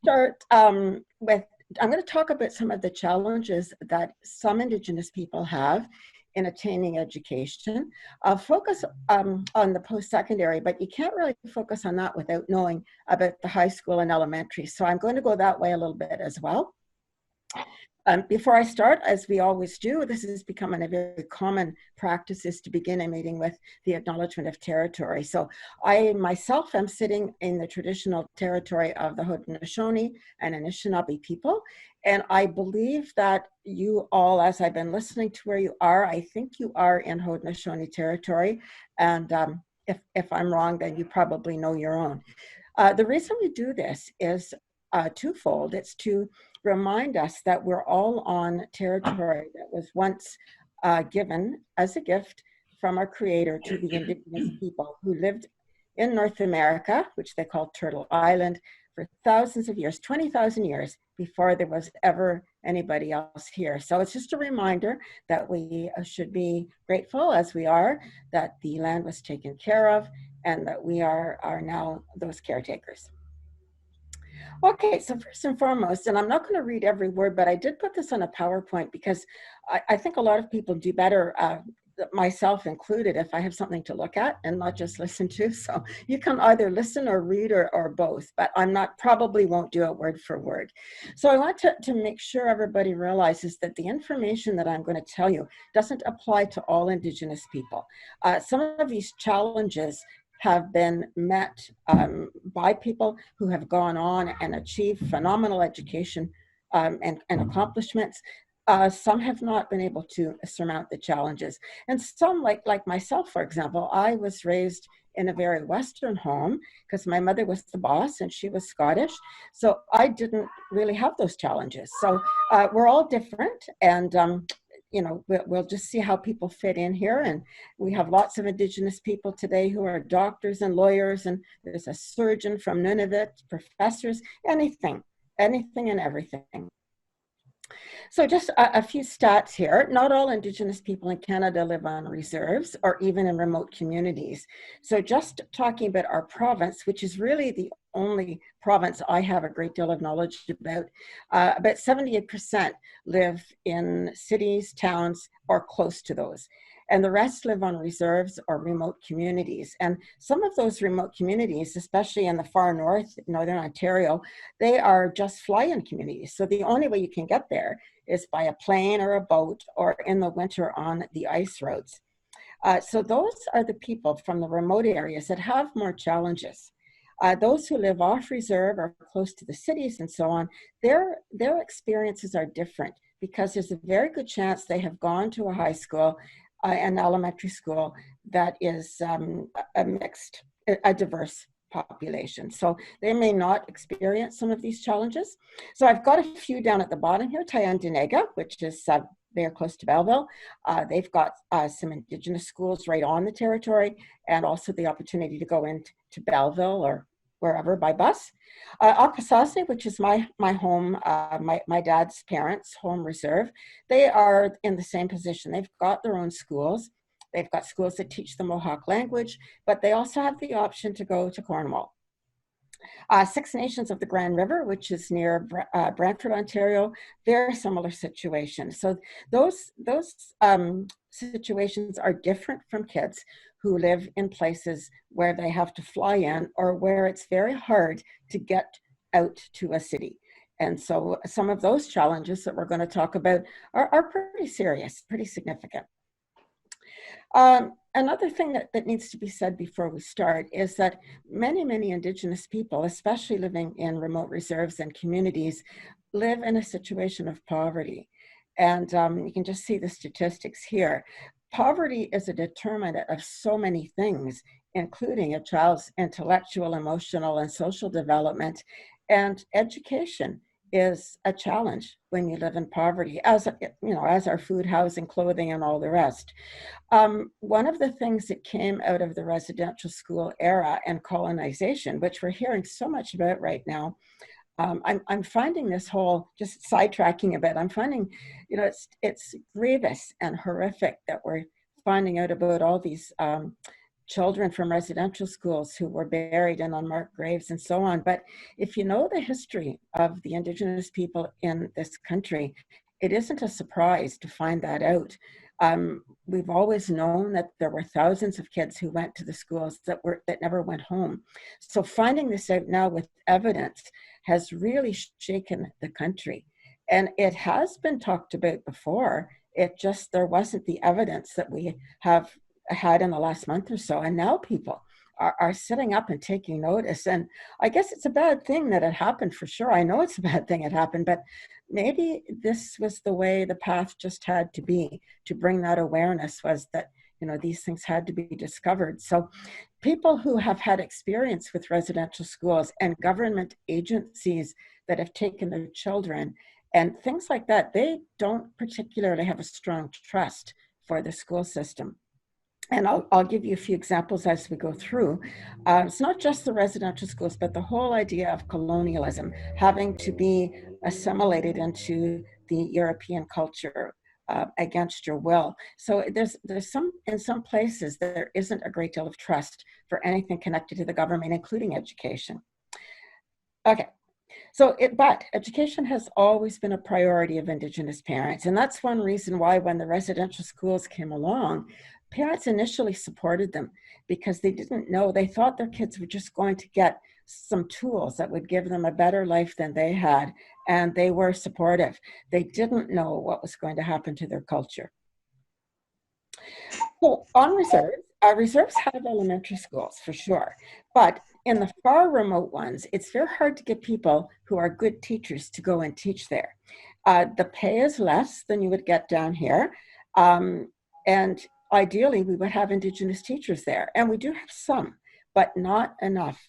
start I'm going to talk about some of the challenges that some Indigenous people have in attaining education. I'll focus on the post-secondary, but you can't really focus on that without knowing about the high school and elementary. So I'm going to go that way a little bit as well. Before I start, as we always do, this is becoming a very common practice, is to begin a meeting with the acknowledgement of territory. So I myself am sitting in the traditional territory of the Haudenosaunee and Anishinaabe people. And I believe that you all, as I've been listening to where you are, I think you are in Haudenosaunee territory. And if I'm wrong, then you probably know your own. The reason we do this is twofold. It's to remind us that we're all on territory that was once given as a gift from our Creator to the Indigenous people who lived in North America, which they call Turtle Island, for thousands of years, 20,000 years before there was ever anybody else here. So it's just a reminder that we should be grateful, as we are, that the land was taken care of and that we are now those caretakers. Okay, so first and foremost, and I'm not going to read every word, but I did put this on a PowerPoint because I think a lot of people do better, myself included, if I have something to look at and not just listen to. So you can either listen or read or both, but probably won't do it word for word. So I want to make sure everybody realizes that the information that I'm going to tell you doesn't apply to all Indigenous people. Some of these challenges have been met by people who have gone on and achieved phenomenal education and accomplishments. Some have not been able to surmount the challenges. And some, like myself, for example, I was raised in a very Western home because my mother was the boss and she was Scottish. So I didn't really have those challenges. So we're all different, and you know, we'll just see how people fit in here. And we have lots of Indigenous people today who are doctors and lawyers, and there's a surgeon from Nunavut, professors, anything and everything. So just a few stats here. Not all Indigenous people in Canada live on reserves or even in remote communities. So just talking about our province, which is really the only province I have a great deal of knowledge about 78% live in cities, towns, or close to those. And the rest live on reserves or remote communities. And some of those remote communities, especially in the far north, Northern Ontario, they are just fly-in communities. So the only way you can get there is by a plane or a boat, or in the winter on the ice roads. So those are the people from the remote areas that have more challenges. Those who live off reserve or close to the cities and so on, their experiences are different because there's a very good chance they have gone to a high school an elementary school that is a diverse population. So they may not experience some of these challenges. So I've got a few down at the bottom here. Tyendinaga, which is very close to Belleville. They've got some Indigenous schools right on the territory, and also the opportunity to go into Belleville or wherever by bus. Akwesasne, which is my home, my dad's parents' home reserve, they are in the same position. They've got their own schools. They've got schools that teach the Mohawk language, but they also have the option to go to Cornwall. Six Nations of the Grand River, which is near Brantford, Ontario, very similar situation. So those situations are different from kids who live in places where they have to fly in or where it's very hard to get out to a city. And so some of those challenges that we're going to talk about are pretty serious, pretty significant. Another thing that needs to be said before we start is that many Indigenous people, especially living in remote reserves and communities, live in a situation of poverty. And you can just see the statistics here. Poverty is a determinant of so many things, including a child's intellectual, emotional, and social development. And education is a challenge when you live in poverty, as you know, as our food, housing, clothing, and all the rest. One of the things that came out of the residential school era and colonization, which we're hearing so much about right now, I'm finding this whole, just sidetracking a bit, I'm finding, you know, it's grievous and horrific that we're finding out about all these children from residential schools who were buried in unmarked graves and so on. But if you know the history of the Indigenous people in this country, it isn't a surprise to find that out. We've always known that there were thousands of kids who went to the schools that never went home. So finding this out now with evidence has really shaken the country. And it has been talked about before. There wasn't the evidence that we have had in the last month or so. And now people are sitting up and taking notice. And I guess it's a bad thing that it happened, for sure. I know it's a bad thing it happened, but maybe this was the way the path just had to be, to bring that awareness, was that, you know, these things had to be discovered. So people who have had experience with residential schools and government agencies that have taken their children and things like that, they don't particularly have a strong trust for the school system. And I'll give you a few examples as we go through. It's not just the residential schools, but the whole idea of colonialism having to be assimilated into the European culture against your will. So there's in some places there isn't a great deal of trust for anything connected to the government, including education. Okay. But education has always been a priority of Indigenous parents. And that's one reason why when the residential schools came along, parents initially supported them, because they didn't know, they thought their kids were just going to get some tools that would give them a better life than they had. And they were supportive. They didn't know what was going to happen to their culture. So on reserves have elementary schools for sure, but in the far remote ones, it's very hard to get people who are good teachers to go and teach there. The pay is less than you would get down here, and ideally we would have Indigenous teachers there, and we do have some, but not enough.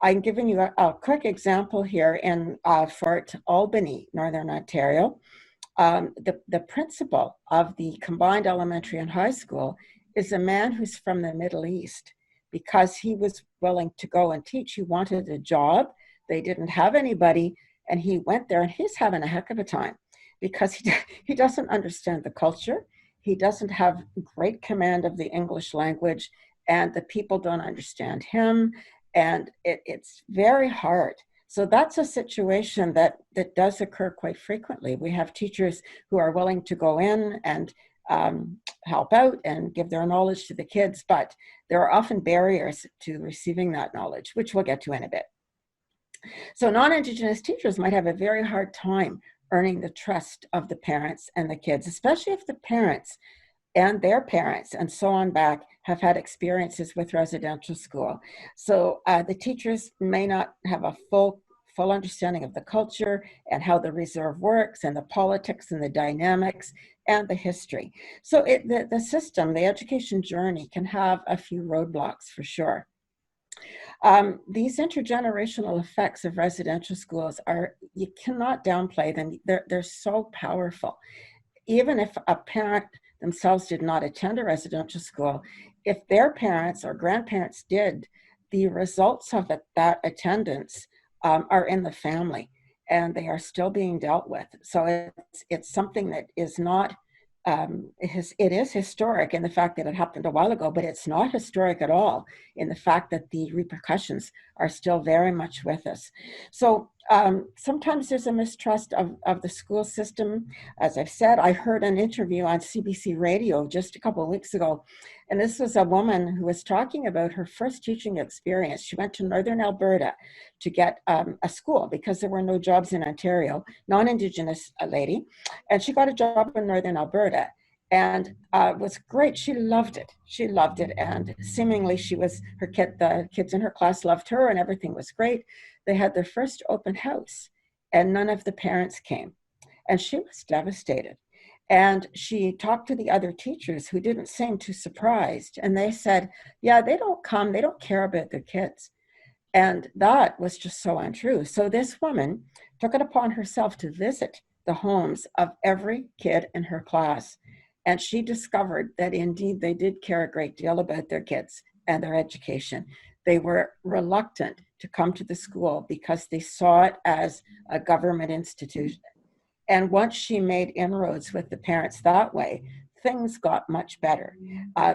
I'm giving you a quick example here in Fort Albany, Northern Ontario. The principal of the combined elementary and high school is a man who's from the Middle East. Because he was willing to go and teach, he wanted a job. They didn't have anybody, and he went there, and he's having a heck of a time because he doesn't understand the culture. He doesn't have great command of the English language, and the people don't understand him, and it's very hard. So that's a situation that does occur quite frequently. We have teachers who are willing to go in and help out and give their knowledge to the kids, but there are often barriers to receiving that knowledge, which we'll get to in a bit. So non-Indigenous teachers might have a very hard time earning the trust of the parents and the kids, especially if the parents and their parents and so on back have had experiences with residential school. So the teachers may not have a full understanding of the culture and how the reserve works and the politics and the dynamics and the history. So the system, the education journey, can have a few roadblocks for sure. These intergenerational effects of residential schools you cannot downplay them. They're so powerful. Even if a parent themselves did not attend a residential school, if their parents or grandparents did, the results of that attendance are in the family, and they are still being dealt with. So it's something that is not, it is historic in the fact that it happened a while ago, but it's not historic at all in the fact that the repercussions are still very much with us. So sometimes there's a mistrust of the school system. As I've said, I heard an interview on CBC radio just a couple of weeks ago, and this was a woman who was talking about her first teaching experience. She went to Northern Alberta to get a school because there were no jobs in Ontario, non-Indigenous lady, and she got a job in Northern Alberta. And it was great. She loved it. She loved it. And seemingly the kids in her class loved her and everything was great. They had their first open house and none of the parents came. And she was devastated. And she talked to the other teachers who didn't seem too surprised. And they said, yeah, they don't come. They don't care about their kids. And that was just so untrue. So this woman took it upon herself to visit the homes of every kid in her class. And she discovered that indeed they did care a great deal about their kids and their education. They were reluctant to come to the school because they saw it as a government institution. And once she made inroads with the parents that way, things got much better.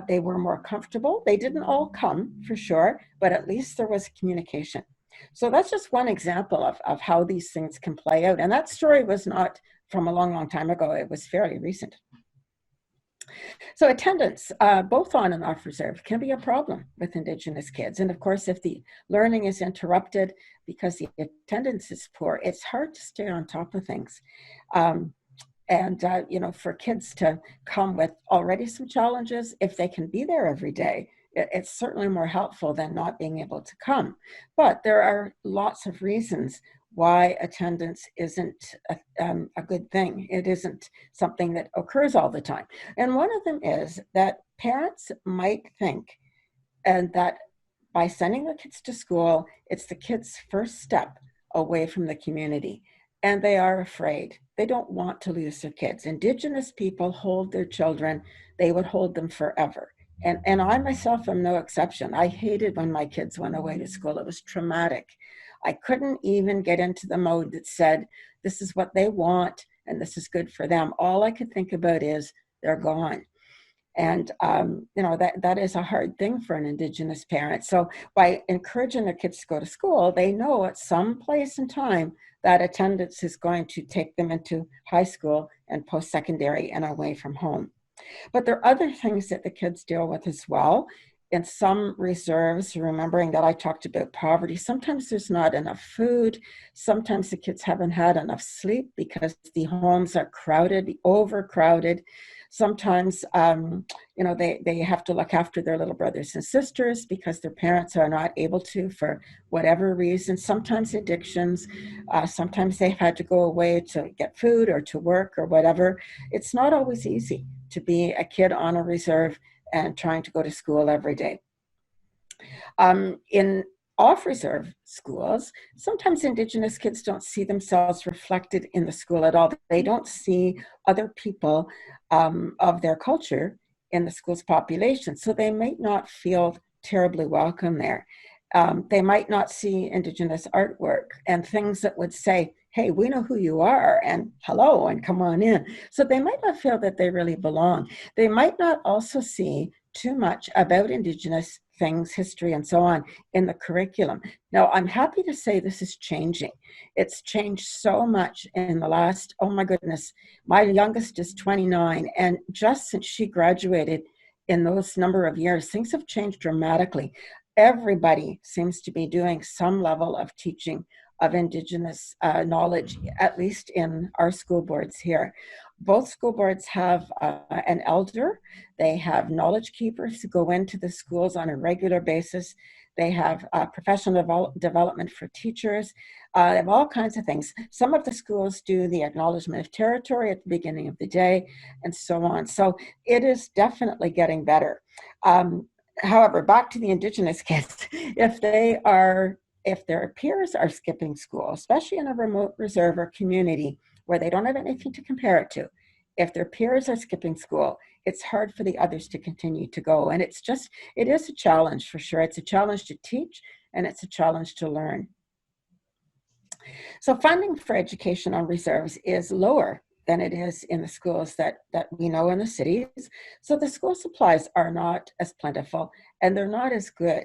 They were more comfortable. They didn't all come, for sure, but at least there was communication. So that's just one example of how these things can play out. And that story was not from a long, long time ago. It was fairly recent. So attendance, both on and off reserve, can be a problem with Indigenous kids. And of course, if the learning is interrupted because the attendance is poor, it's hard to stay on top of things. For kids to come with already some challenges, if they can be there every day, it's certainly more helpful than not being able to come. But there are lots of reasons why attendance isn't a good thing. It isn't something that occurs all the time. And one of them is that parents might think and that by sending their kids to school, it's the kids' first step away from the community. And they are afraid. They don't want to lose their kids. Indigenous people hold their children. They would hold them forever. And I myself am no exception. I hated when my kids went away to school. It was traumatic. I couldn't even get into the mode that said, this is what they want and this is good for them. All I could think about is they're gone. And, that is a hard thing for an Indigenous parent. So by encouraging their kids to go to school, they know at some place and time that attendance is going to take them into high school and post-secondary and away from home. But there are other things that the kids deal with as well. In some reserves, remembering that I talked about poverty, sometimes there's not enough food. Sometimes the kids haven't had enough sleep because the homes are crowded, overcrowded. Sometimes, they have to look after their little brothers and sisters because their parents are not able to for whatever reason. Sometimes addictions. Sometimes they've had to go away to get food or to work or whatever. It's not always easy to be a kid on a reserve and trying to go to school every day. In off-reserve schools, sometimes Indigenous kids don't see themselves reflected in the school at all. They don't see other people of their culture in the school's population, so they might not feel terribly welcome there. They might not see Indigenous artwork and things that would say, hey, we know who you are, and hello, and come on in. So they might not feel that they really belong. They might not also see too much about Indigenous things, history, and so on in the curriculum. Now, I'm happy to say this is changing. It's changed so much in the last, oh my goodness, my youngest is 29, and just since she graduated in those number of years, things have changed dramatically. Everybody seems to be doing some level of teaching of Indigenous knowledge, at least in our school boards here. Both school boards have an elder. They have knowledge keepers who go into the schools on a regular basis. They have professional development for teachers. They have all kinds of things. Some of the schools do the acknowledgement of territory at the beginning of the day and so on. So it is definitely getting better. However, back to the Indigenous kids, if their peers are skipping school, especially in a remote reserve or community where they don't have anything to compare it to, if their peers are skipping school, it's hard for the others to continue to go. And it is a challenge for sure. It's a challenge to teach and it's a challenge to learn. So funding for education on reserves is lower than it is in the schools that we know in the cities. So the school supplies are not as plentiful and they're not as good.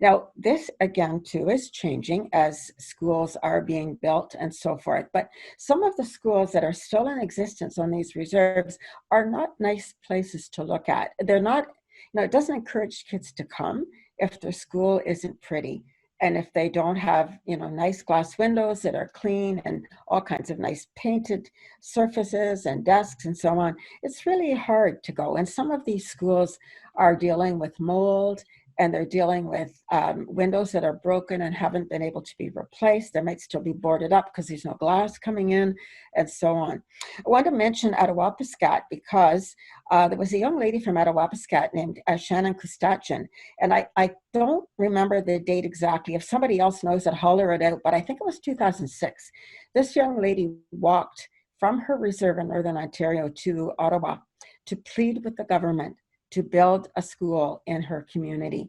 Now, this again too is changing as schools are being built and so forth. But some of the schools that are still in existence on these reserves are not nice places to look at. They're not, it doesn't encourage kids to come if their school isn't pretty. And if they don't have, nice glass windows that are clean and all kinds of nice painted surfaces and desks and so on, it's really hard to go. And some of these schools are dealing with mold and they're dealing with windows that are broken and haven't been able to be replaced. They might still be boarded up because there's no glass coming in and so on. I want to mention Attawapiskat because there was a young lady from Attawapiskat named Shannon Kustachin, and I don't remember the date exactly. If somebody else knows it, holler it out, but I think it was 2006. This young lady walked from her reserve in Northern Ontario to Ottawa to plead with the government to build a school in her community.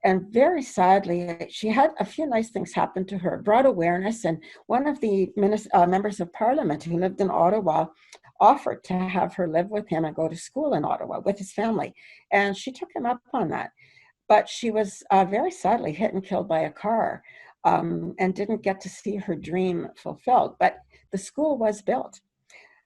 And very sadly, she had a few nice things happen to her, brought awareness. And one of the members of parliament who lived in Ottawa offered to have her live with him and go to school in Ottawa with his family. And she took him up on that. But she was very sadly hit and killed by a car, and didn't get to see her dream fulfilled. But the school was built.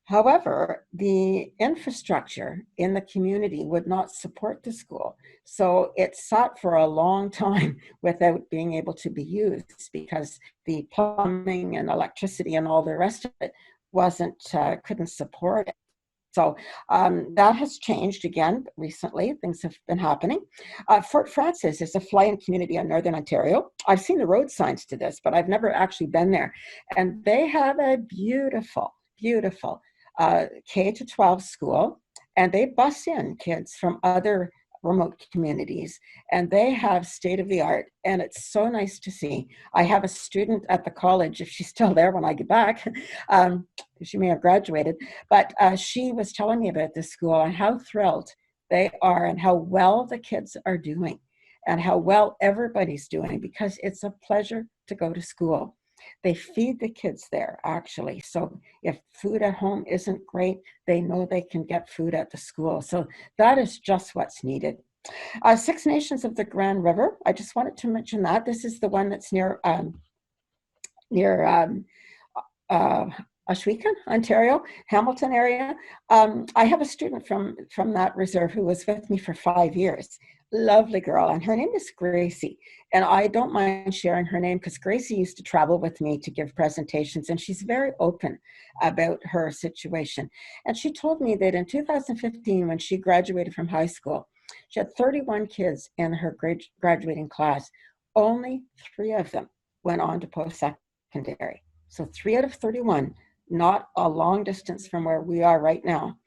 However, the infrastructure in the community would not support the school. So it sat for a long time without being able to be used because the plumbing and electricity and all the rest of it couldn't support it. So that has changed again recently. Things have been happening. Fort Frances is a fly-in community in Northern Ontario. I've seen the road signs to this, but I've never actually been there. And they have a beautiful, beautiful K to 12 school, and they bus in kids from other remote communities, and they have state of the art, and it's so nice to see. I have a student at the college, if she's still there when I get back, she may have graduated, but she was telling me about this school and how thrilled they are and how well the kids are doing and how well everybody's doing, because it's a pleasure to go to school. They feed the kids there, actually. So if food at home isn't great, they know they can get food at the school. So that is just what's needed. Six Nations of the Grand River. I just wanted to mention that. This is the one that's near Ashwekan, Ontario, Hamilton area. I have a student from that reserve who was with me for 5 years. Lovely girl, and her name is Gracie. And I don't mind sharing her name because Gracie used to travel with me to give presentations, and she's very open about her situation. And she told me that in 2015, when she graduated from high school, she had 31 kids in her graduating class. Only 3 of them went on to post-secondary. So 3 out of 31, not a long distance from where we are right now.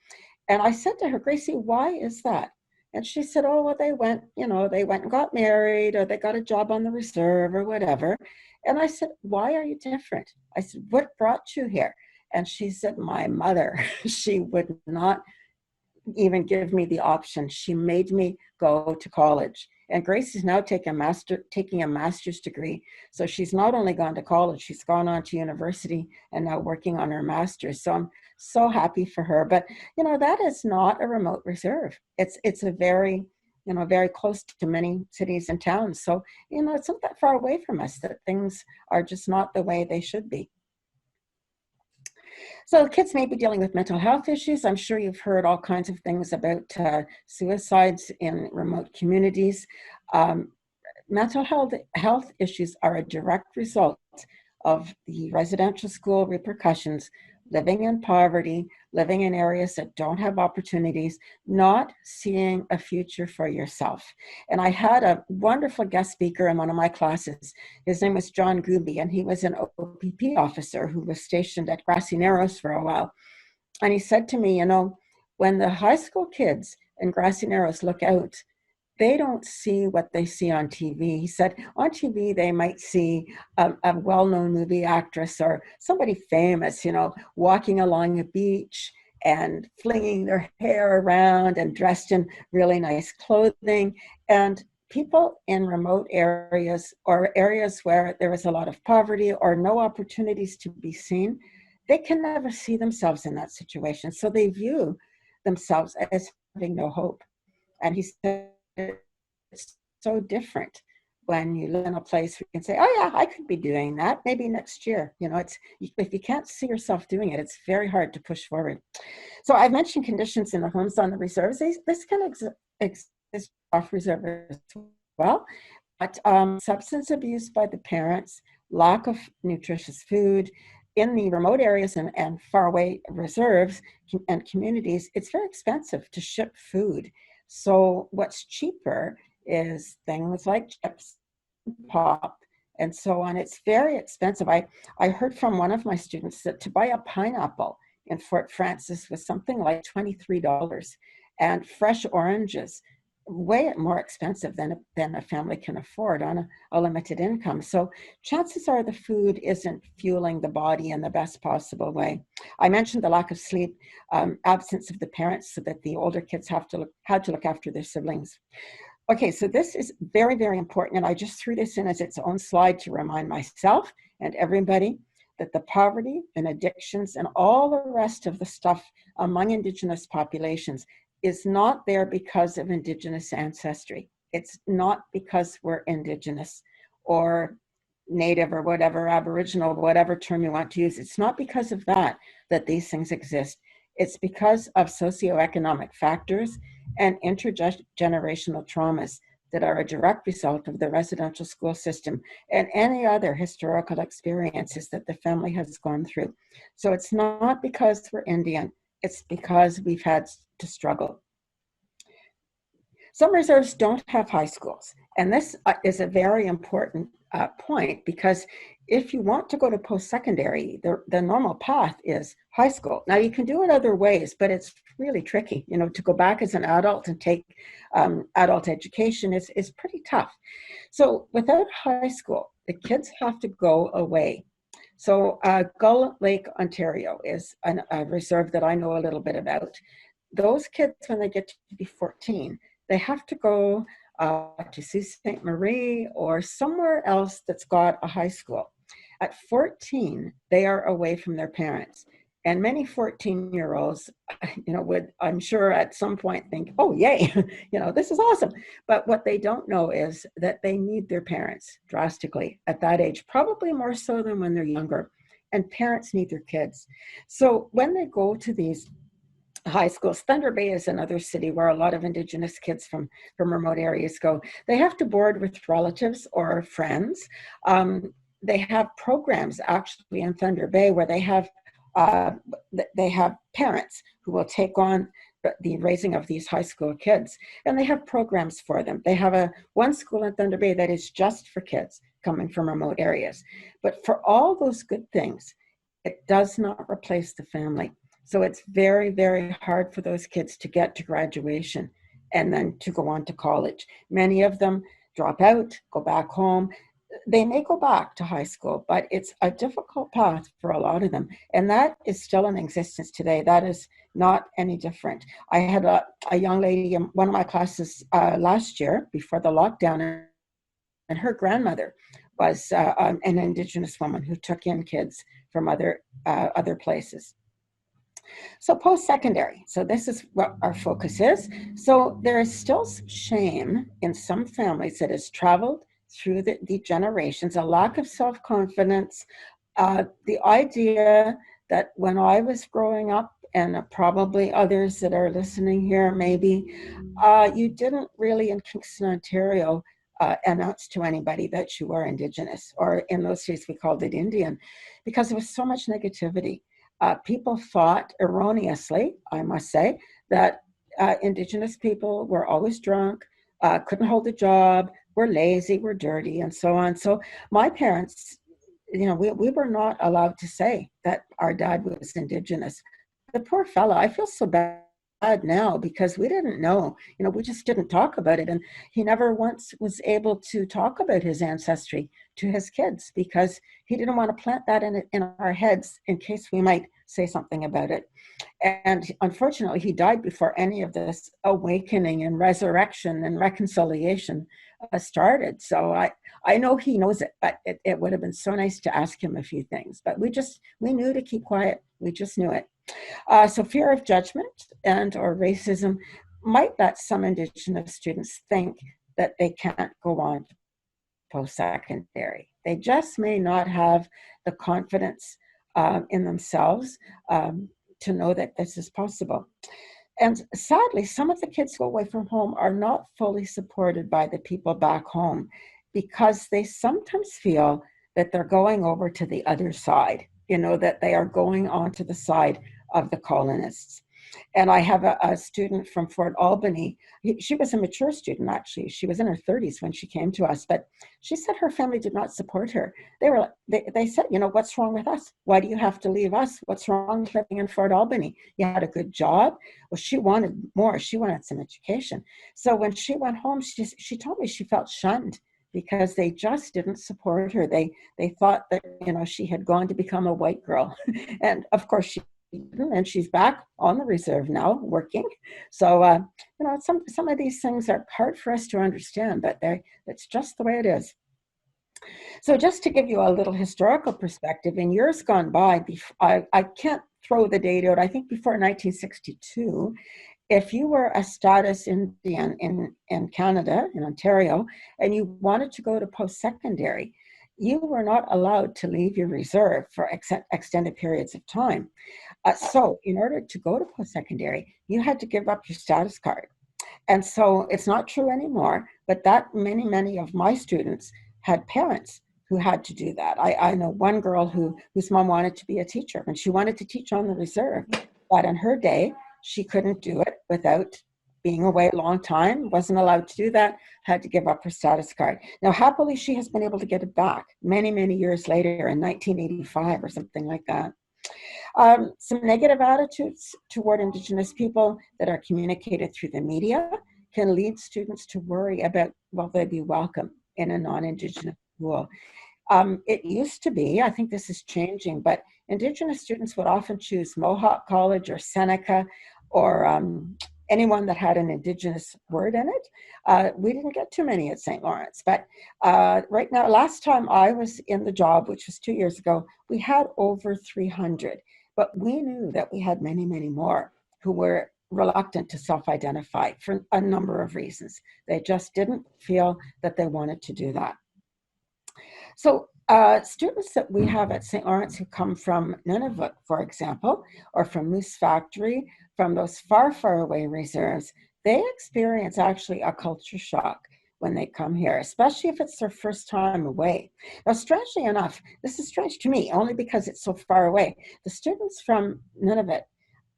And I said to her, Gracie, why is that? And she said, oh, well, they went and got married, or they got a job on the reserve or whatever. And I said, why are you different? I said, what brought you here? And she said, my mother. She would not even give me the option. She made me go to college. And Grace is now taking a master's degree. So she's not only gone to college, she's gone on to university and now working on her master's. So I'm so happy for her. But, that is not a remote reserve. It's a very, very close to many cities and towns. So, it's not that far away from us that things are just not the way they should be. So kids may be dealing with mental health issues. I'm sure you've heard all kinds of things about suicides in remote communities. Mental health issues are a direct result of the residential school repercussions, living in poverty, living in areas that don't have opportunities, not seeing a future for yourself. And I had a wonderful guest speaker in one of my classes. His name was John Gooby, and he was an OPP officer who was stationed at Grassy Narrows for a while. And he said to me, when the high school kids in Grassy Narrows look out, they don't see what they see on TV. He said on TV, they might see a well-known movie actress or somebody famous, walking along a beach and flinging their hair around and dressed in really nice clothing. And people in remote areas or areas where there is a lot of poverty or no opportunities to be seen, they can never see themselves in that situation. So they view themselves as having no hope. And he said, it's so different when you live in a place where you can say, oh yeah, I could be doing that maybe next year. If you can't see yourself doing it, it's very hard to push forward. So I've mentioned conditions in the homes on the reserves. This can exist off reserve as well, but substance abuse by the parents, lack of nutritious food, in the remote areas and faraway reserves and communities, it's very expensive to ship food. So what's cheaper is things like chips, pop, and so on. It's very expensive. I heard from one of my students that to buy a pineapple in Fort Frances was something like $23, and fresh oranges way more expensive than a family can afford on a limited income. So chances are the food isn't fueling the body in the best possible way. I mentioned the lack of sleep, absence of the parents, so that the older kids had to look after their siblings. Okay, so this is very, very important, and I just threw this in as its own slide to remind myself and everybody that the poverty and addictions and all the rest of the stuff among Indigenous populations is not there because of Indigenous ancestry. It's not because we're Indigenous or Native or whatever, Aboriginal, whatever term you want to use. It's not because of that that these things exist. It's because of socioeconomic factors and intergenerational traumas that are a direct result of the residential school system and any other historical experiences that the family has gone through. So it's not because we're Indian, it's because we've had to struggle. Some reserves don't have high schools, and this is a very important point, because if you want to go to post-secondary, the normal path is high school. Now, you can do it other ways, but it's really tricky. You know, to go back as an adult and take adult education is pretty tough. So without high school, the kids have to go away. So Gull Lake, Ontario is a reserve that I know a little bit about. Those kids, when they get to be 14, they have to go to Sault Ste. Marie or somewhere else that's got a high school. At 14, they are away from their parents. And many 14-year-olds, would, I'm sure at some point think, oh, yay, this is awesome. But what they don't know is that they need their parents drastically at that age, probably more so than when they're younger. And parents need their kids. So when they go to these high schools, Thunder Bay is another city where a lot of Indigenous kids from remote areas go. They have to board with relatives or friends. They have programs actually in Thunder Bay where they have parents who will take on the raising of these high school kids, and they have programs for them. They have one school in Thunder Bay that is just for kids coming from remote areas. But for all those good things, it does not replace the family. So it's very, very hard for those kids to get to graduation and then to go on to college. Many of them drop out, go back home. They may go back to high school, but it's a difficult path for a lot of them. And that is still in existence today. That is not any different. I had a young lady in one of my classes last year before the lockdown, and her grandmother was an Indigenous woman who took in kids from other places. So post-secondary, so this is what our focus is. So there is still some shame in some families that has traveled through the generations, a lack of self-confidence, the idea that when I was growing up, and probably others that are listening here maybe, you didn't really in Kingston, Ontario, announce to anybody that you were Indigenous, or in those days we called it Indian, because there was so much negativity. People thought erroneously, I must say, that Indigenous people were always drunk, couldn't hold a job, were lazy, were dirty, and so on. So my parents, we were not allowed to say that our dad was Indigenous. The poor fella, I feel so bad now because we didn't know, we just didn't talk about it. And he never once was able to talk about his ancestry to his kids because he didn't want to plant that in our heads in case we might say something about it. And unfortunately, he died before any of this awakening and resurrection and reconciliation started. So I know he knows it, but it would have been so nice to ask him a few things. But we knew to keep quiet. We just knew it. So fear of judgment and or racism might let some Indigenous students think that they can't go on to post-secondary. They just may not have the confidence in themselves to know that this is possible. And sadly, some of the kids who go away from home are not fully supported by the people back home because they sometimes feel that they're going over to the other side, that they are going onto the side of the colonists. And I have a student from Fort Albany. She was a mature student, actually. She was in her 30s when she came to us, but she said her family did not support her. They said, what's wrong with us? Why do you have to leave us? What's wrong with living in Fort Albany? You had a good job. Well, she wanted more. She wanted some education. So when she went home, she told me she felt shunned because they just didn't support her. They thought that, she had gone to become a white girl. And of course she and she's back on the reserve now working. So, you know, some of these things are hard for us to understand, but it's just the way it is. So just to give you a little historical perspective, in years gone by, I can't throw the date out, I think before 1962, if you were a status Indian in Canada, in Ontario, and you wanted to go to post-secondary, you were not allowed to leave your reserve for extended periods of time. So in order to go to post-secondary, you had to give up your status card. And so it's not true anymore, but that many of my students had parents who had to do that. I know one girl whose mom wanted to be a teacher, and she wanted to teach on the reserve, but in her day, she couldn't do it without being away a long time, wasn't allowed to do that, had to give up her status card. Now, happily, she has been able to get it back many years later in 1985 or something like that. Some negative attitudes toward Indigenous people that are communicated through the media can lead students to worry about, will they be welcome in a non-Indigenous school? It used to be, I think this is changing, but Indigenous students would often choose Mohawk College or Seneca or anyone that had an Indigenous word in it. We didn't get too many at St. Lawrence, but right now, last time I was in the job, which was 2 years ago, we had over 300, but we knew that we had many more who were reluctant to self-identify for a number of reasons. They just didn't feel that they wanted to do that. So students that we have at St. Lawrence who come from Nunavut, for example, or from Moose Factory, from those far away reserves, they experience actually a culture shock when they come here, especially if it's their first time away. Now, strangely enough, this is strange to me, only because it's so far away. The students from Nunavut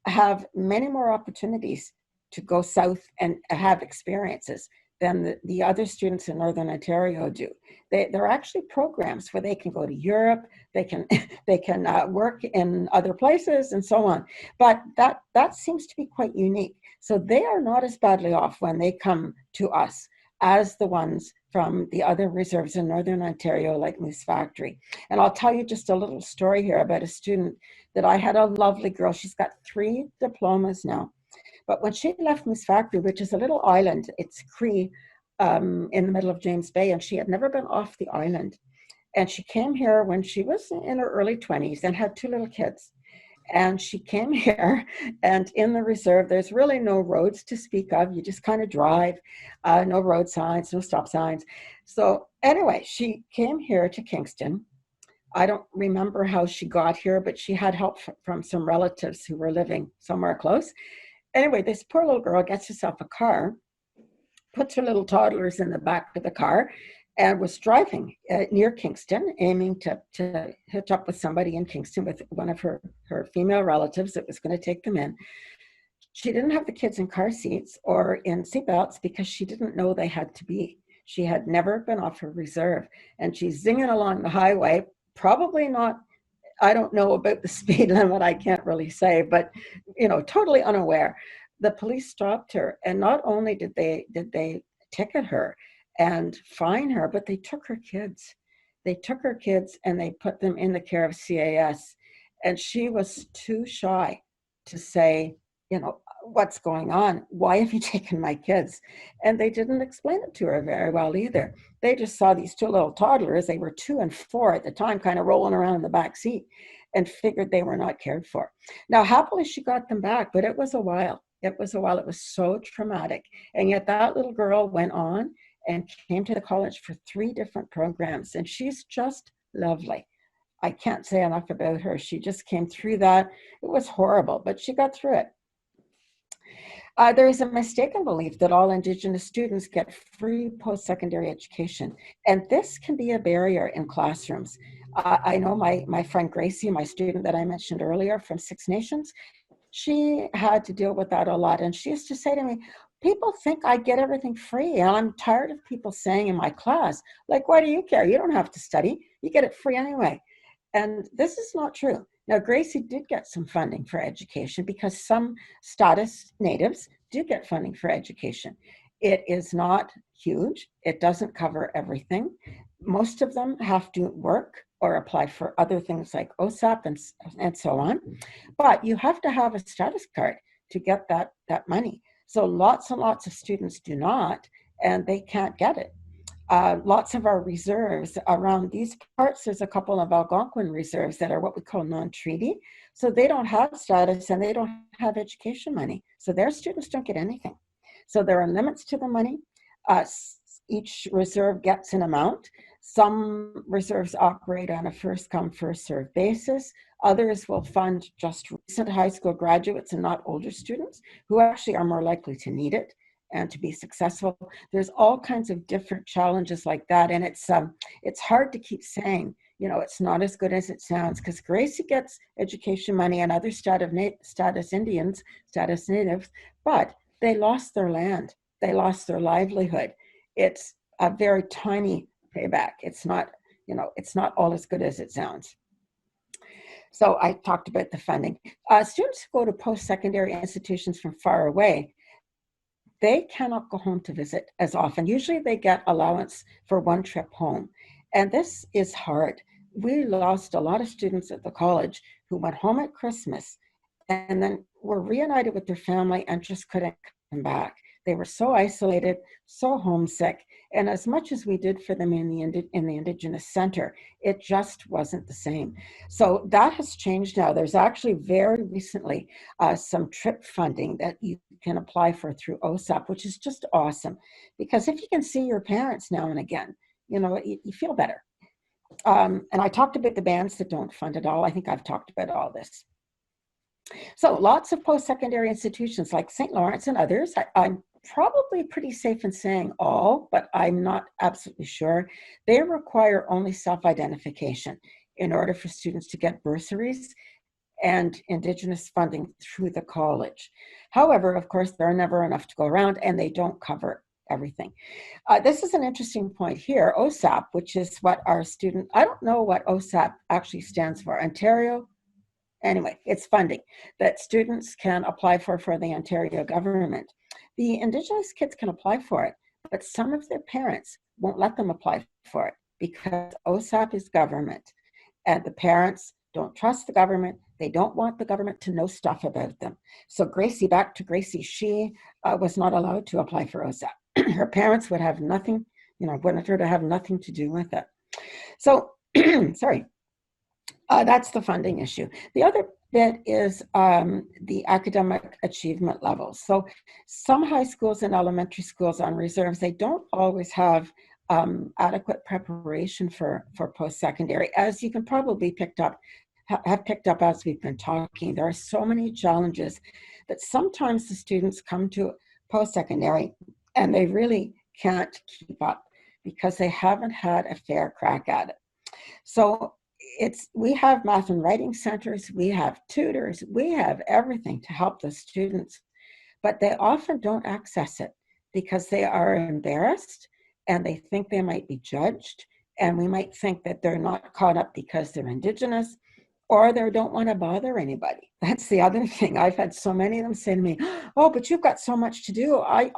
have many more opportunities to go south and have experiences than the other students in Northern Ontario do. There are actually programs where they can go to Europe, they can work in other places and so on. But that seems to be quite unique. So they are not as badly off when they come to us as the ones from the other reserves in Northern Ontario, like Moose Factory. And I'll tell you just a little story here about a student that I had, a lovely girl. She's got 3 diplomas now. But when she left Moose Factory, which is a little island, it's Cree in the middle of James Bay, and she had never been off the island. And she came here when she was in her early 20s and had 2 little kids. And she came here, and in the reserve, there's really no roads to speak of. You just kind of drive, no road signs, no stop signs. So anyway, she came here to Kingston. I don't remember how she got here, but she had help from some relatives who were living somewhere close. Anyway, this poor little girl gets herself a car, puts her little toddlers in the back of the car, and was driving near Kingston, aiming to hitch up with somebody in Kingston, with one of her female relatives that was going to take them in. She didn't have the kids in car seats or in seatbelts because she didn't know they had to be. She had never been off her reserve, and she's zinging along the highway, probably not, I don't know about the speed limit, I can't really say, but you know, totally unaware. The police stopped her, and not only did they ticket her and fine her, but they took her kids. They took her kids and they put them in the care of CAS. And she was too shy to say, you know, what's going on? Why have you taken my kids? And they didn't explain it to her very well either. They just saw these 2 little toddlers. They were 2 and 4 at the time, kind of rolling around in the back seat, and figured they were not cared for. Now, happily, she got them back, but it was a while. It was so traumatic. And yet that little girl went on and came to the college for 3 different programs, and she's just lovely. I can't say enough about her. She just came through that. It was horrible, but she got through it. There is a mistaken belief that all Indigenous students get free post-secondary education, and this can be a barrier in classrooms. I know my friend Gracie, my student that I mentioned earlier from Six Nations, she had to deal with that a lot, and she used to say to me, people think I get everything free, and I'm tired of people saying in my class, like, why do you care? You don't have to study. You get it free anyway. And this is not true. Now, Gracie did get some funding for education because some status natives do get funding for education. It is not huge. It doesn't cover everything. Most of them have to work or apply for other things like OSAP and so on. But you have to have a status card to get that money. So lots and lots of students do not, and they can't get it. Lots of our reserves around these parts, there's a couple of Algonquin reserves that are what we call non-treaty. So they don't have status and they don't have education money. So their students don't get anything. So there are limits to the money. Each reserve gets an amount. Some reserves operate on a first come, first served basis. Others will fund just recent high school graduates and not older students who actually are more likely to need it and to be successful. There's all kinds of different challenges like that. And it's hard to keep saying, you know, it's not as good as it sounds, because Gracie gets education money and other status Indians, status natives, but they lost their land. They lost their livelihood. It's a very tiny payback. It's not, you know, it's not all as good as it sounds. So I talked about the funding. Students who go to post-secondary institutions from far away, they cannot go home to visit as often. Usually they get allowance for one trip home. And this is hard. We lost a lot of students at the college who went home at Christmas and then were reunited with their family and just couldn't come back. They were so isolated, so homesick. And as much as we did for them in the Indigenous Center, it just wasn't the same. So that has changed now. There's actually very recently some trip funding that you can apply for through OSAP, which is just awesome. Because if you can see your parents now and again, you know, you feel better. And I talked about the bands that don't fund at all. I think I've talked about all this. So lots of post-secondary institutions like St. Lawrence and others, I'm probably pretty safe in saying all, but I'm not absolutely sure. They require only self-identification in order for students to get bursaries and Indigenous funding through the college. However, of course, there are never enough to go around and they don't cover everything. This is an interesting point here. OSAP, which is what our student, I don't know what OSAP actually stands for, Ontario. Anyway, it's funding that students can apply for the Ontario government. The Indigenous kids can apply for it, but some of their parents won't let them apply for it because OSAP is government and the parents don't trust the government. They don't want the government to know stuff about them. So Gracie, back to Gracie, she was not allowed to apply for OSAP. Her parents would have nothing, you know, wanted her to have nothing to do with it. So, sorry. That's the funding issue. The other bit is the academic achievement levels. So some high schools and elementary schools on reserves, they don't always have adequate preparation for post-secondary. As you can probably have picked up as we've been talking, there are so many challenges that sometimes the students come to post-secondary and they really can't keep up because they haven't had a fair crack at it. So we have math and writing centers, we have tutors, we have everything to help the students, but they often don't access it because they are embarrassed and they think they might be judged, and we might think that they're not caught up because they're Indigenous, or they don't want to bother anybody. That's the other thing. I've had so many of them say to me, "Oh, but you've got so much to do. I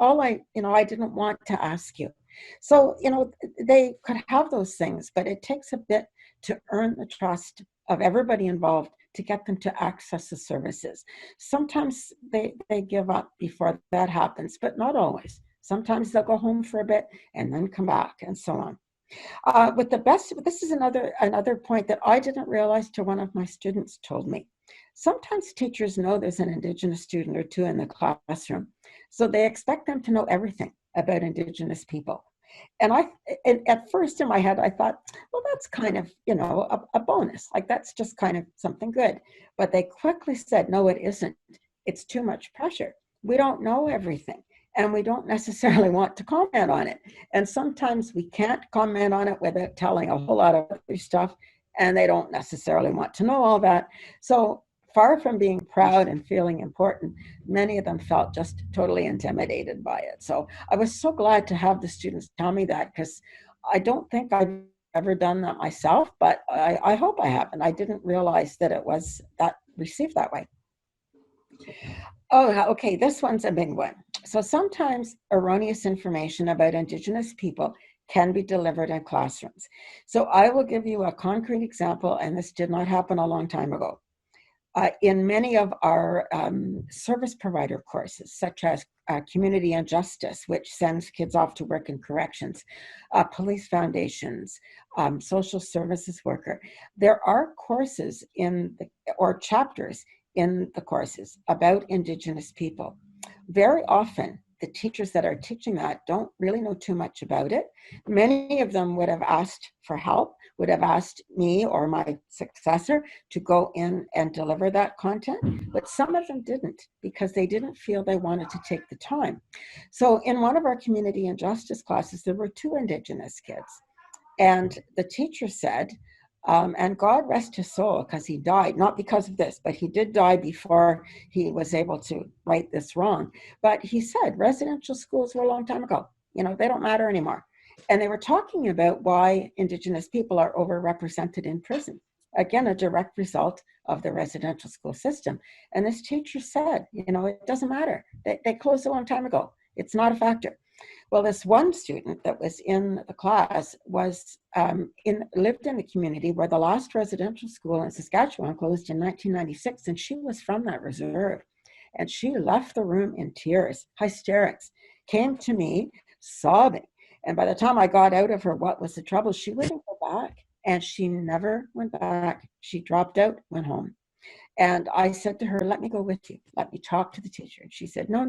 didn't want to ask you." So, you know, they could have those things, but it takes a bit to earn the trust of everybody involved to get them to access the services. Sometimes they give up before that happens, but not always. Sometimes they'll go home for a bit and then come back and so on. This is another point that I didn't realize till one of my students told me. Sometimes teachers know there's an Indigenous student or two in the classroom, so they expect them to know everything about Indigenous people. And at first in my head, I thought, well, that's kind of, you know, a bonus. Like that's just kind of something good. But they quickly said, no, it isn't. It's too much pressure. We don't know everything. And we don't necessarily want to comment on it. And sometimes we can't comment on it without telling a whole lot of other stuff. And they don't necessarily want to know all that. So far from being proud and feeling important, many of them felt just totally intimidated by it. So I was so glad to have the students tell me that, because I don't think I've ever done that myself, but I hope I haven't. I didn't realize that it was received that way. Oh, okay, this one's a big one. So sometimes erroneous information about Indigenous people can be delivered in classrooms. So I will give you a concrete example, and this did not happen a long time ago. In many of our service provider courses, such as Community and Justice, which sends kids off to work in corrections, police foundations, social services worker, there are courses or chapters in the courses about Indigenous people. Very often, the teachers that are teaching that don't really know too much about it. Many of them would have asked for help, would have asked me or my successor to go in and deliver that content, but some of them didn't because they didn't feel they wanted to take the time. So in one of our community and justice classes, there were 2 Indigenous kids. And the teacher said, and God rest his soul, because he died, not because of this, but he did die before he was able to right this wrong. But he said residential schools were a long time ago. You know, they don't matter anymore. And they were talking about why Indigenous people are overrepresented in prison. Again, a direct result of the residential school system. And this teacher said, you know, it doesn't matter. They closed a long time ago. It's not a factor. Well, this one student that was in the class was lived in the community where the last residential school in Saskatchewan closed in 1996, and she was from that reserve. And she left the room in tears, hysterics, came to me sobbing. And by the time I got out of her what was the trouble, she wouldn't go back. And she never went back. She dropped out, went home. And I said to her, let me go with you. Let me talk to the teacher. And she said, no,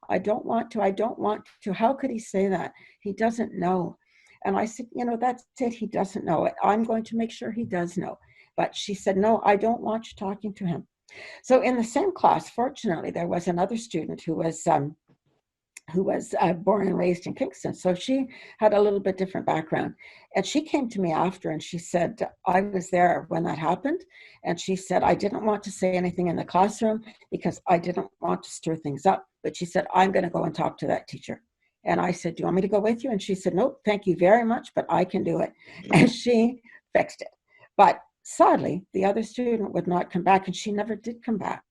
I don't want to. How could he say that? He doesn't know. And I said, you know, that's it. He doesn't know it. I'm going to make sure he does know. But she said, no, I don't want you talking to him. So in the same class, fortunately, there was another student who was born and raised in Kingston. So she had a little bit different background. And she came to me after and she said, I was there when that happened. And she said, I didn't want to say anything in the classroom because I didn't want to stir things up. But she said, I'm going to go and talk to that teacher. And I said, do you want me to go with you? And she said, nope, thank you very much, but I can do it. And she fixed it. But sadly, the other student would not come back, and she never did come back.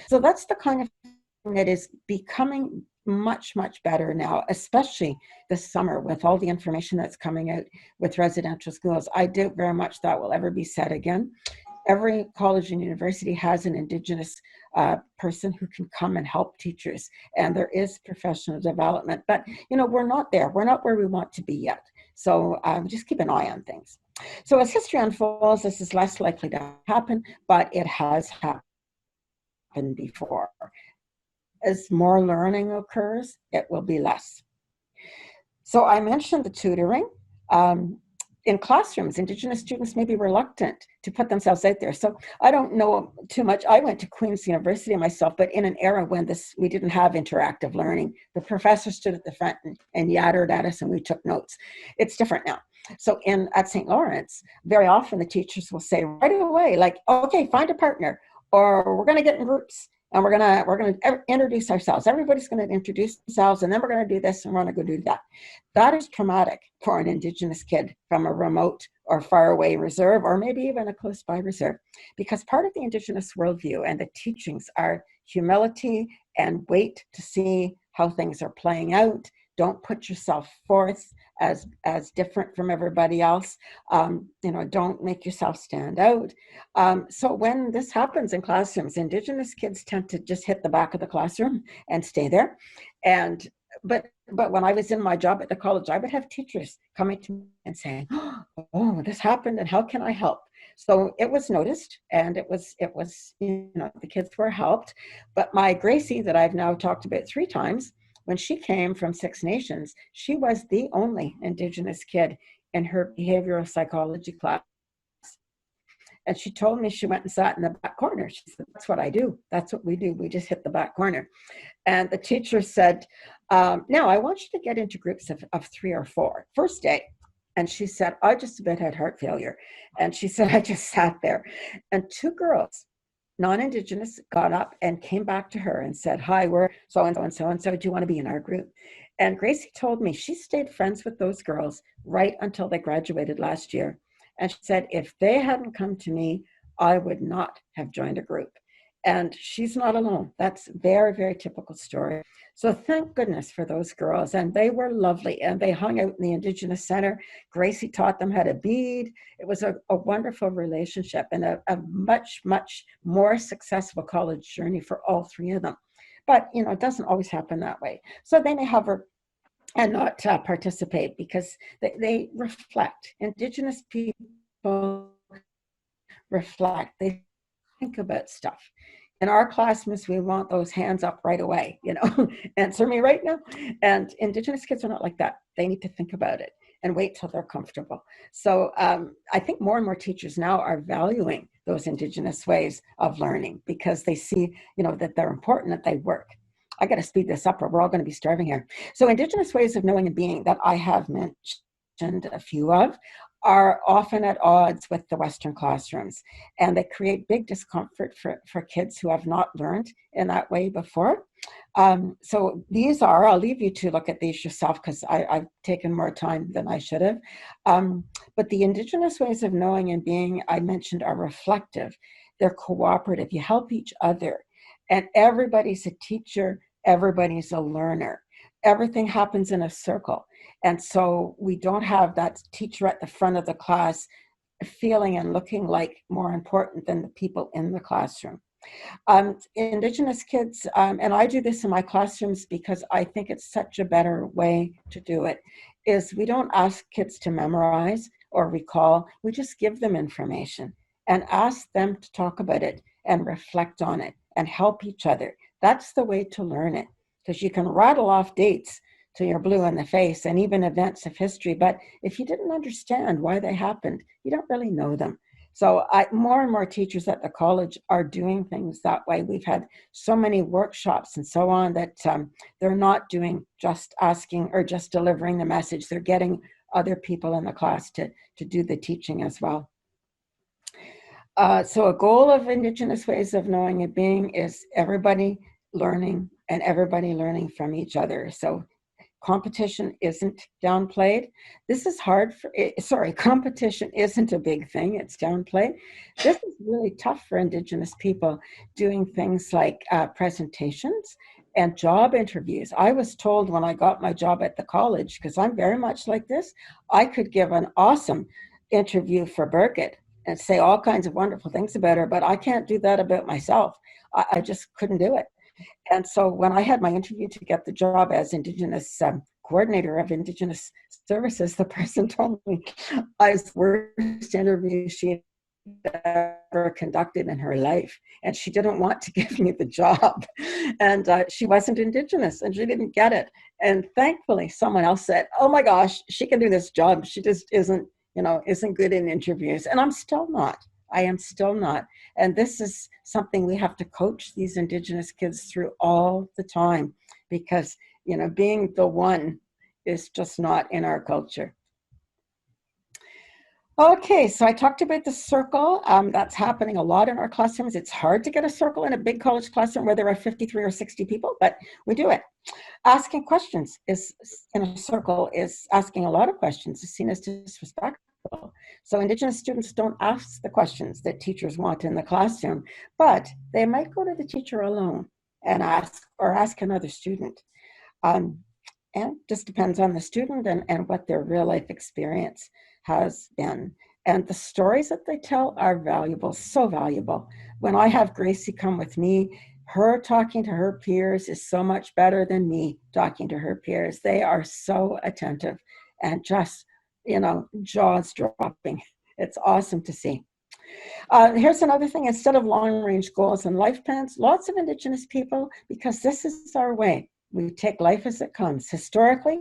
So that's the kind of thing that is becoming much, much better now, especially this summer with all the information that's coming out with residential schools. I doubt very much that will ever be said again. Every college and university has an Indigenous person who can come and help teachers, and there is professional development. But, you know, we're not there. We're not where we want to be yet. So just keep an eye on things. So as history unfolds, this is less likely to happen, but it has happened before. As more learning occurs, it will be less. So I mentioned the tutoring. In classrooms, Indigenous students may be reluctant to put themselves out there. So I don't know too much. I went to Queen's University myself, but in an era when we didn't have interactive learning. The professor stood at the front and yattered at us and we took notes. It's different now. So at St. Lawrence, very often the teachers will say right away, like, okay, find a partner, or we're going to get in groups. And we're gonna introduce ourselves. Everybody's gonna introduce themselves, and then we're gonna do this, and we're gonna go do that. That is traumatic for an Indigenous kid from a remote or faraway reserve, or maybe even a close by reserve, because part of the Indigenous worldview and the teachings are humility and wait to see how things are playing out. Don't put yourself forth as different from everybody else. Don't make yourself stand out. So when this happens in classrooms, Indigenous kids tend to just hit the back of the classroom and stay there. But when I was in my job at the college, I would have teachers coming to me and saying, oh, this happened and how can I help? So it was noticed, and it was the kids were helped. But my Gracie that I've now talked about 3 times, when she came from Six Nations, she was the only Indigenous kid in her behavioral psychology class. And she told me she went and sat in the back corner. She said, that's what I do. That's what we do. We just hit the back corner. And the teacher said, now I want you to get into groups of 3 or 4. First day. And she said, I just about had heart failure. And she said, I just sat there. And 2 girls, non-Indigenous, got up and came back to her and said, hi, we're so-and-so and so-and-so. Do you want to be in our group? And Gracie told me she stayed friends with those girls right until they graduated last year. And she said, if they hadn't come to me, I would not have joined a group. And she's not alone. That's very, very typical story. So thank goodness for those girls. And they were lovely. And they hung out in the Indigenous Center. Gracie taught them how to bead. It was a wonderful relationship and a much, much more successful college journey for all three of them. But, you know, it doesn't always happen that way. So they may hover and not participate because they reflect. Indigenous people reflect. They think about stuff. In our classrooms, we want those hands up right away, you know, answer me right now. And Indigenous kids are not like that. They need to think about it and wait till they're comfortable. So I think more and more teachers now are valuing those Indigenous ways of learning because they see, you know, that they're important, that they work. I got to speed this up or we're all going to be starving here. So Indigenous ways of knowing and being that I have mentioned a few of are often at odds with the Western classrooms, and they create big discomfort for kids who have not learned in that way before. So these are, I'll leave you to look at these yourself because I've taken more time than I should have. But the Indigenous ways of knowing and being I mentioned are reflective. They're cooperative. You help each other. And everybody's a teacher. Everybody's a learner. Everything happens in a circle. And so we don't have that teacher at the front of the class feeling and looking like more important than the people in the classroom. Indigenous kids, and I do this in my classrooms because I think it's such a better way to do it, is we don't ask kids to memorize or recall. We just give them information and ask them to talk about it and reflect on it and help each other. That's the way to learn it, because you can rattle off dates till you're blue in the face and even events of history. But if you didn't understand why they happened, you don't really know them. So more and more teachers at the college are doing things that way. We've had so many workshops and so on that they're not doing just asking or just delivering the message. They're getting other people in the class to do the teaching as well. So a goal of Indigenous ways of knowing and being is everybody learning and everybody learning from each other. So competition isn't downplayed. This is hard for, competition isn't a big thing, it's downplayed. This is really tough for Indigenous people doing things like presentations and job interviews. I was told when I got my job at the college, because I'm very much like this, I could give an awesome interview for Burkett and say all kinds of wonderful things about her, but I can't do that about myself. I just couldn't do it. And so when I had my interview to get the job as Indigenous coordinator of Indigenous services, the person told me I was the worst interview she ever conducted in her life. And she didn't want to give me the job. And she wasn't Indigenous and she didn't get it. And thankfully, someone else said, oh my gosh, she can do this job. She just isn't good in interviews. And I'm still not. I am still not. And this is something we have to coach these Indigenous kids through all the time because, being the one is just not in our culture. Okay, so I talked about the circle. That's happening a lot in our classrooms. It's hard to get a circle in a big college classroom where there are 53 or 60 people, but we do it. Asking questions in a circle is asking a lot of questions. It's seen as disrespectful. So Indigenous students don't ask the questions that teachers want in the classroom, but they might go to the teacher alone and ask another student. And it just depends on the student and what their real life experience has been. And the stories that they tell are valuable, so valuable. When I have Gracie come with me, her talking to her peers is so much better than me talking to her peers. They are so attentive and just jaws dropping. It's awesome to see. Here's another thing. Instead of long-range goals and life plans, lots of Indigenous people, because this is our way, we take life as it comes. Historically,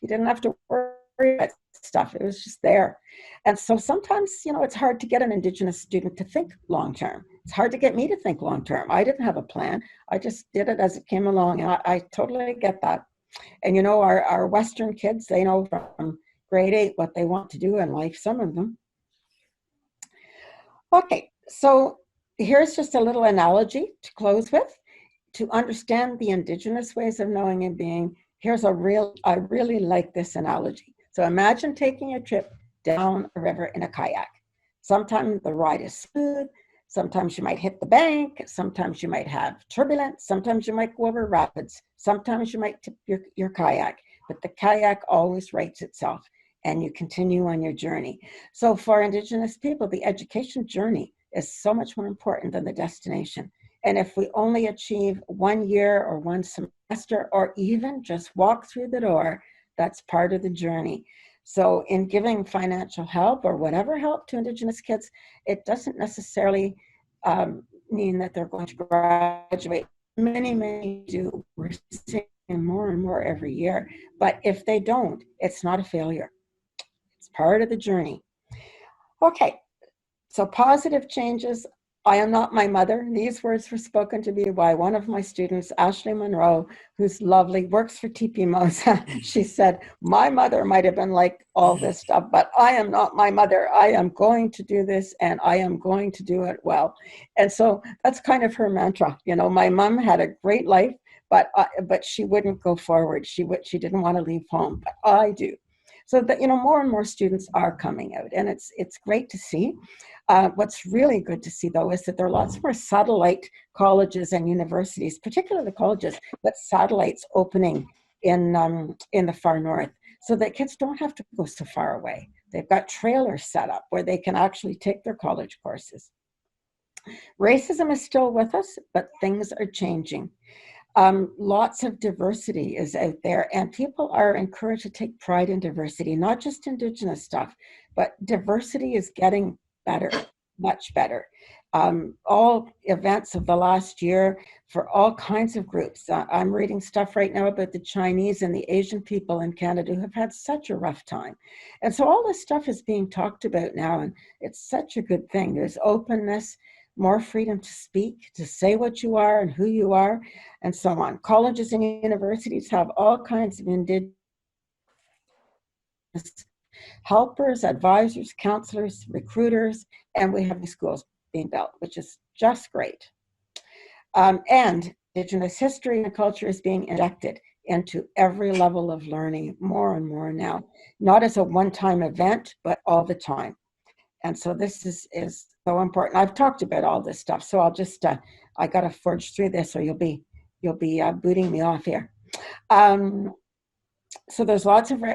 you didn't have to worry about stuff. It was just there. And so sometimes, it's hard to get an Indigenous student to think long-term. It's hard to get me to think long-term. I didn't have a plan. I just did it as it came along. And I totally get that. And, our Western kids, they know from grade 8 what they want to do in life, some of them. Okay, so here's just a little analogy to close with. To understand the Indigenous ways of knowing and being, I really like this analogy. So imagine taking a trip down a river in a kayak. Sometimes the ride is smooth, Sometimes you might hit the bank. Sometimes you might have turbulence. Sometimes you might go over rapids. Sometimes you might tip your kayak, but the kayak always rights itself and you continue on your journey. So for Indigenous people, the education journey is so much more important than the destination. And if we only achieve 1 year or 1 semester, or even just walk through the door, that's part of the journey. So in giving financial help or whatever help to Indigenous kids, it doesn't necessarily mean that they're going to graduate. Many do. We're seeing more and more every year. But if they don't, it's not a failure. It's part of the journey. Okay, so positive changes. I am not my mother. These words were spoken to me by one of my students, Ashley Monroe, who's lovely, works for TP Mosa. She said, my mother might have been like all this stuff, but I am not my mother. I am going to do this and I am going to do it well. And so that's kind of her mantra. You know, my mom had a great life, but she wouldn't go forward. She didn't want to leave home, but I do. So that, you know, more and more students are coming out, and it's great to see. What's really good to see, though, is that there are lots more satellite colleges and universities, particularly the colleges, but satellites opening in the far north, so that kids don't have to go so far away. They've got trailers set up where they can actually take their college courses. Racism is still with us, but things are changing. Lots of diversity is out there, and people are encouraged to take pride in diversity, not just Indigenous stuff, but diversity is getting better, much better. All events of the last year for all kinds of groups. I'm reading stuff right now about the Chinese and the Asian people in Canada who have had such a rough time. And so all this stuff is being talked about now, and it's such a good thing. There's openness, more freedom to speak, to say what you are and who you are, and so on. Colleges and universities have all kinds of Indigenous helpers, advisors, counselors, recruiters, and we have the schools being built, which is just great. And Indigenous history and culture is being injected into every level of learning more and more now, not as a one-time event, but all the time. And so this is so important. I've talked about all this stuff, so I'll just I got to forge through this, or you'll be booting me off here. So there's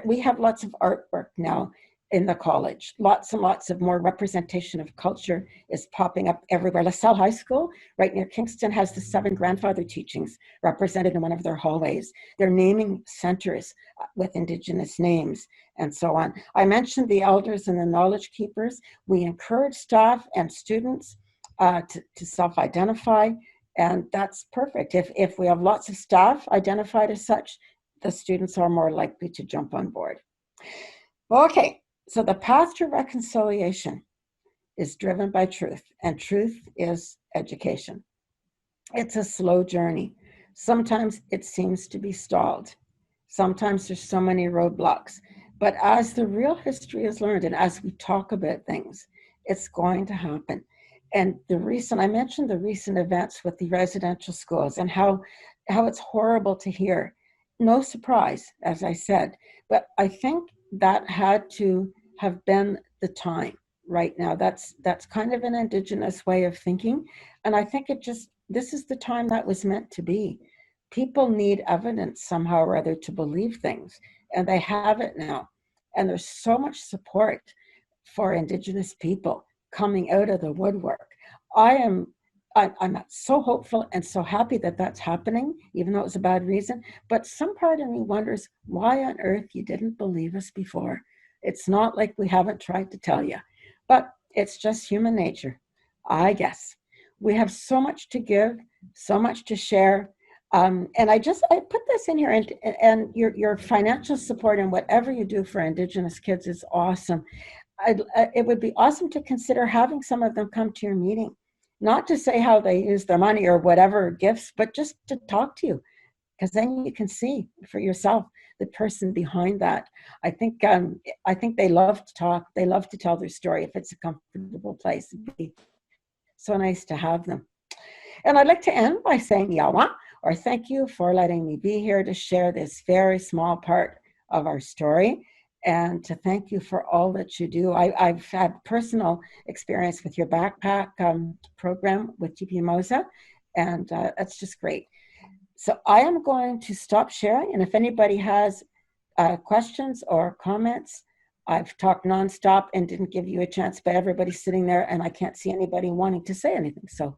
we have lots of artwork now in the college. Lots and lots of more representation of culture is popping up everywhere. LaSalle High School, right near Kingston, has the 7 grandfather teachings represented in one of their hallways. They're naming centers with Indigenous names and so on. I mentioned the elders and the knowledge keepers. We encourage staff and students to self-identify, and that's perfect. If we have lots of staff identified as such, the students are more likely to jump on board. Okay, so the path to reconciliation is driven by truth, and truth is education. It's a slow journey. Sometimes it seems to be stalled. Sometimes there's so many roadblocks. But as the real history is learned, and as we talk about things, it's going to happen. And I mentioned the recent events with the residential schools and how it's horrible to hear. No surprise, as I said, but I think that had to have been the time right now. That's kind of an Indigenous way of thinking. And I think this is the time that was meant to be. People need evidence somehow or other to believe things, and they have it now. And there's so much support for Indigenous people coming out of the woodwork. I'm so hopeful and so happy that that's happening, even though it was a bad reason. But some part of me wonders why on earth you didn't believe us before. It's not like we haven't tried to tell you, but it's just human nature, I guess. We have so much to give, so much to share. And I put this in here, and your financial support and whatever you do for Indigenous kids is awesome. It would be awesome to consider having some of them come to your meeting. Not to say how they use their money or whatever gifts, but just to talk to you, because then you can see for yourself the person behind that. I think they love to talk. They love to tell their story if it's a comfortable place. It'd be so nice to have them. And I'd like to end by saying yawa, or thank you for letting me be here to share this very small part of our story. and to thank you for all that you do. I've had personal experience with your backpack program with TP Mosa, and that's just great. So I am going to stop sharing, and if anybody has questions or comments, I've talked nonstop and didn't give you a chance, but everybody's sitting there and I can't see anybody wanting to say anything. So